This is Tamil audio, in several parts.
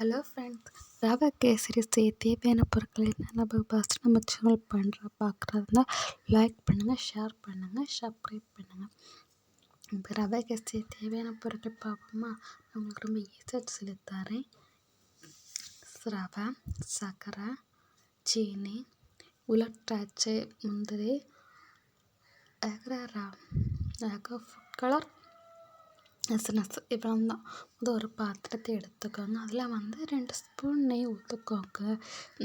ஹலோ ஃப்ரெண்ட்ஸ், ரவை கேசரி செய்ய தேவையான பொருட்கள் என்னென்ன ஃபஸ்ட்டு நம்ம சேனல் பார்க்குறதா லைக் பண்ணுங்கள், ஷேர் பண்ணுங்கள், சப்ஸ்கிரைப் பண்ணுங்கள். இப்போ ரவை கேசரி தேவையான பொருட்கள் பார்ப்போமா? உங்களுக்கு ரொம்ப ஈஸியாக சொல்லித்தரேன். ரவை, சர்க்கரை, சீனி, உலர் முந்திரி, ஃபுட் கலர், நசு இவ்வளோ தான். ஒரு பாத்திரத்தை எடுத்துக்கோங்க. அதில் 2 ஸ்பூன் நெய் ஊற்றிக்கோங்க.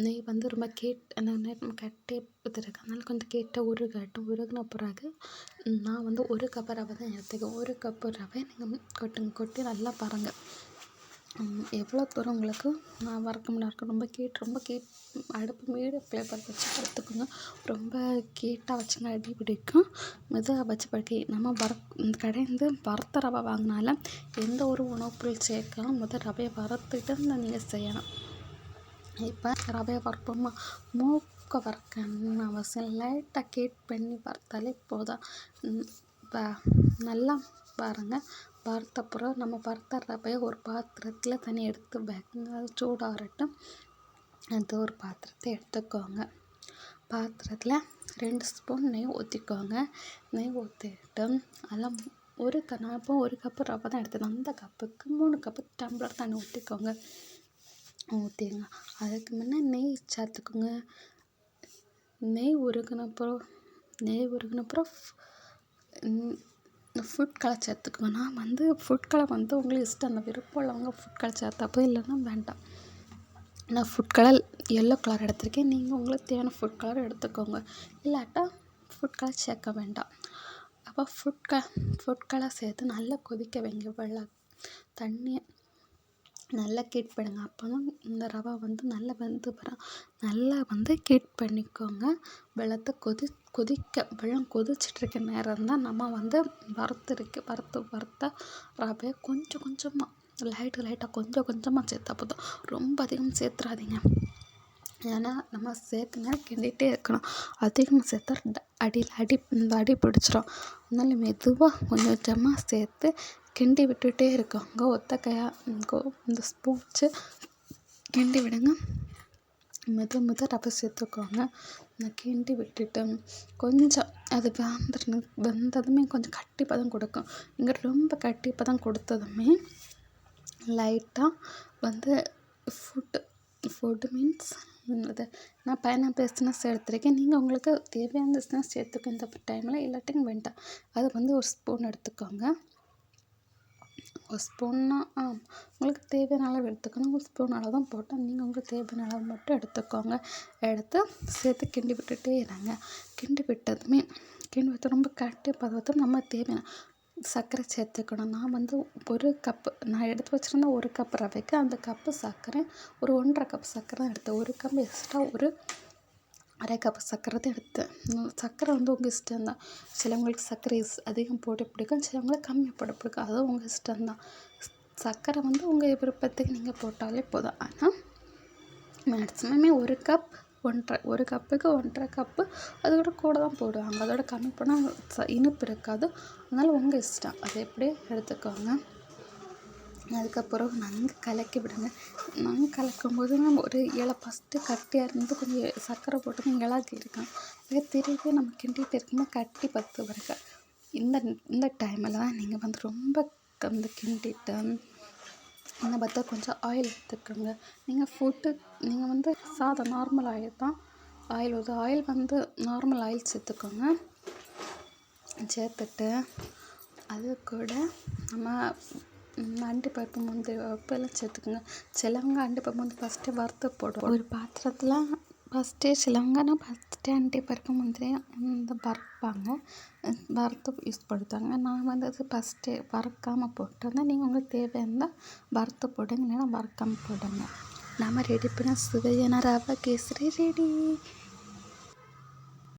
நெய் ரொம்ப கட்டி இருக்கு, அதனால கொஞ்சம் கேட்டால் உருகின பிறகு நான் 1 கப்பு ரவை தான் எடுத்துக்கேன். 1 கப்பு ரவை நீங்கள் கொட்டி நல்லா பாருங்கள் எவ்வளோ தூரம் உங்களுக்கு நான் வறுக்க முடியும். ரொம்ப அடுப்பு மீடியம் ஃப்ளேமில் வச்சு வறுத்துக்கோங்க. ரொம்ப கீட்டாக வச்சுங்க அடி பிடிக்கும். மெதுவாக வச்சு படி நம்ம இந்த கடையிலேருந்து வறுத்த ரவை வாங்கினால எந்த ஒரு உணவுப் பொருள் சேர்க்கலாம். ரவையை வறுத்துட்டு நீங்கள் செய்யணும். இப்போ ரவையை வறுப்போமா? மூக்க வறுக்கணும்னு அவசியம், லைட்டாக கீட் பண்ணி வறுத்தாலே போதும். நல்லா பாருங்கள். வறுத்தப்புறம் நம்ம வறுத்த ரவையை ஒரு பாத்திரத்தில் தண்ணி எடுத்து வைங்க. சூடாகட்டும். அந்த ஒரு பாத்திரத்தை எடுத்துக்கோங்க. பாத்திரத்தில் 2 ஸ்பூன் நெய் ஊற்றிக்கோங்க. நெய் ஊற்றிட்டு அதெல்லாம் நான் இப்போ 1 கப்பு ரவை தான் எடுத்தேன். அந்த கப்புக்கு 3 கப்பு டம்ளர் தண்ணி ஊற்றிக்கோங்க. ஊற்றிங்க. அதுக்கு முன்னே நெய் சேர்த்துக்கோங்க. நெய் உருகினப்புறம் ஃபுட் கலர் சேர்த்துக்கோங்க. நான் ஃபுட் கலர் உங்களுக்கு இஷ்டம், அந்த விருப்பம் உள்ளவங்க ஃபுட் கலர் சேர்த்தாப்போ, இல்லைன்னா வேண்டாம். நான் ஃபுட் கலர் எல்லோ கலர் எடுத்திருக்கேன். நீங்கள் உங்களுக்கு தேவையான ஃபுட் கலர் எடுத்துக்கோங்க. இல்லாட்டா ஃபுட் கலர் சேர்க்க வேண்டாம். அப்போ ஃபுட் கலர் சேர்த்து நல்லா கொதிக்க வைங்க. தண்ணியை நல்லா கீட் பண்ணுங்க. அப்போ தான் இந்த ரவை நல்லா வெந்து வரும். நல்லா கீட் பண்ணிக்கோங்க. வெள்ளத்தை வெள்ளம் கொதிச்சிட்ருக்க நேரம் தான் நம்ம வறுத்த ரவையை கொஞ்சமாக லைட்டாக கொஞ்சமாக சேர்த்தா போதும். ரொம்ப அதிகம் சேர்த்துறாதீங்க. ஏன்னா நம்ம சேர்த்துனா கிண்டிகிட்டே இருக்கணும். அதிகமாக சேர்த்தா அடி பிடிச்சிரும். அதனால மெதுவாக கொஞ்சமாக சேர்த்து கிண்டி விட்டுகிட்டே இருக்கோங்க. ஒத்த கையாக இந்த ஸ்பூன் வச்சு கிண்டி விடுங்க. மெதுவாக ரவை சேர்த்துக்கோங்க. கிண்டி விட்டுட்டு கொஞ்சம் அது வெந்ததுமே கொஞ்சம் கட்டி பதம் கொடுக்கும். இங்கே ரொம்ப கட்டி பதம் கொடுத்ததுமே லைட்டாக ஃபுட்டு மீன்ஸ் நான் பைனாப்பிள் எசன்ஸ் எடுத்துருக்கேன். நீங்கள் உங்களுக்கு தேவையான எசன்ஸ் சேர்த்துக்கோங்க இந்த டைமில், இல்லாட்டிங்க வேண்டாம். அது 1 ஸ்பூன் எடுத்துக்கோங்க. 1 ஸ்பூன்னா உங்களுக்கு தேவையான அளவு எடுத்துக்கணும். 1 ஸ்பூன் அளவு தான் போட்டால் நீங்கள் உங்களுக்கு தேவையான அளவு மட்டும் எடுத்துக்கோங்க. எடுத்து சேர்த்து கிண்டி விட்டுட்டே இருங்க. கிண்டி விட்டு ரொம்ப கட்டி பதத்தை நம்ம தேவையான சர்க்கரை சேர்த்துக்கணும். நான் 1 கப்பு நான் எடுத்து வச்சுருந்தேன். 1 கப்பு ரவைக்கு அந்த கப்பு சர்க்கரை 1.5 கப்பு சர்க்கரை தான் எடுத்தேன். 1 கப்பு எக்ஸ்ட்ரா 1/2 கப்பு சர்க்கரை தான் எடுத்தேன். சர்க்கரை உங்கள் இஷ்டம்தான். சிலவங்களுக்கு சர்க்கரை அதிகம் போட்டு பிடிக்கும், சிலவங்களுக்கு கம்மி போட பிடிக்கும். அதுவும் உங்கள் இஷ்டம்தான். சர்க்கரை உங்கள் விருப்பத்துக்கு நீங்கள் போட்டாலே போதும். ஆனால் மேக்ஸிமமே 1 கப் 1 கப்புக்கு 1.5 கப்பு அதோட கூட தான் போடுவாங்க. அதோட கம்மி போனால் இனிப்பு இருக்காது. அதனால் உங்கள் இஷ்டம், அதை எப்படியே எடுத்துக்கோங்க. அதுக்கப்புறம் நன்கு கலக்கி விடுங்க. நன்கு கலக்கும்போது ஒரு ஃபஸ்ட்டு கட்டியாக இருந்து கொஞ்சம் சர்க்கரை போட்டு இலக்கி இருக்கணும். திருப்பி நம்ம கிண்டிகிட்டு இருக்கும்போது கட்டி பத்து வரைக்கும் இந்த டைமில் தான் நீங்கள் ரொம்ப கிண்டிட்டு என்ன பார்த்தா கொஞ்சம் ஆயில் எடுத்துக்கோங்க. நீங்கள் சாதம் நார்மல் ஆயில் தான் ஆயில் நார்மல் ஆயில் சேர்த்துக்கோங்க. சேர்த்துட்டு அது கூட நம்ம அண்டிப்பருப்பு முந்திரி எல்லாம் சேர்த்துக்கோங்க. சிலவங்க அண்டிப்பருப்பு ஃபஸ்ட்டு வறுத்து போடுவோம் ஒரு பாத்திரத்தில். ஃபஸ்ட்டே அண்டிப்பருப்பு முந்திரி வறுப்பாங்க, வறுத்து யூஸ் படுத்தாங்க. நான் அது ஃபஸ்ட்டே வறுக்காமல் போட்டிருந்தேன். நீங்கள் உங்களுக்கு தேவையானதான் வறுத்து போடுங்க, இல்லைன்னா வறுக்காமல் போடுங்க. நம்ம ரெடி பண்ண சுவையான ரவை கேசரி ரெடி.